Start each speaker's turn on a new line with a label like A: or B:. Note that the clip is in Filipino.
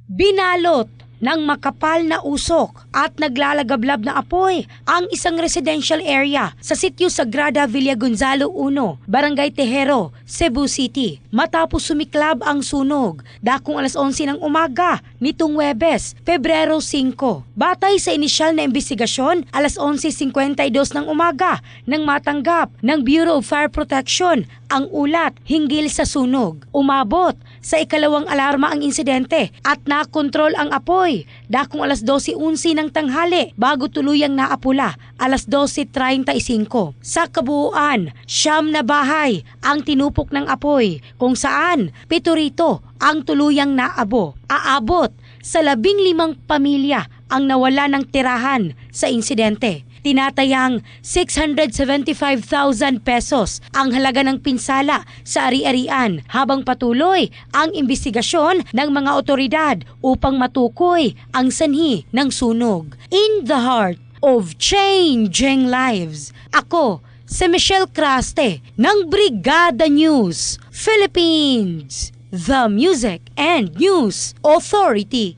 A: Binalot ng makapal na usok at naglalagablab na apoy ang isang residential area sa sitio Sagrada Villa Gonzalo 1, Barangay Tejero, Cebu City. Matapos sumiklab ang sunog, dakong alas 11 ng umaga nitong Huwebes, Pebrero 5. Batay sa inisyal na investigasyon, alas 11:52 ng umaga nang matanggap ng Bureau of Fire Protection ang ulat hinggil sa sunog. Umabot sa ikalawang alarma ang insidente at nakontrol ang apoy. Dakong alas 12:11 ng tanghali bago tuluyang naapula alas 12:35. Sa kabuuan, 9 na bahay ang tinupok ng apoy kung saan 7 rito ang tuluyang naabo. Aabot sa 15 pamilya ang nawala ng tirahan sa insidente. Tinatayang 675,000 pesos ang halaga ng pinsala sa ari-arian habang patuloy ang investigasyon ng mga otoridad upang matukoy ang sanhi ng sunog. In the heart of changing lives, ako si Michelle Craste ng Brigada News Philippines, the Music and News Authority.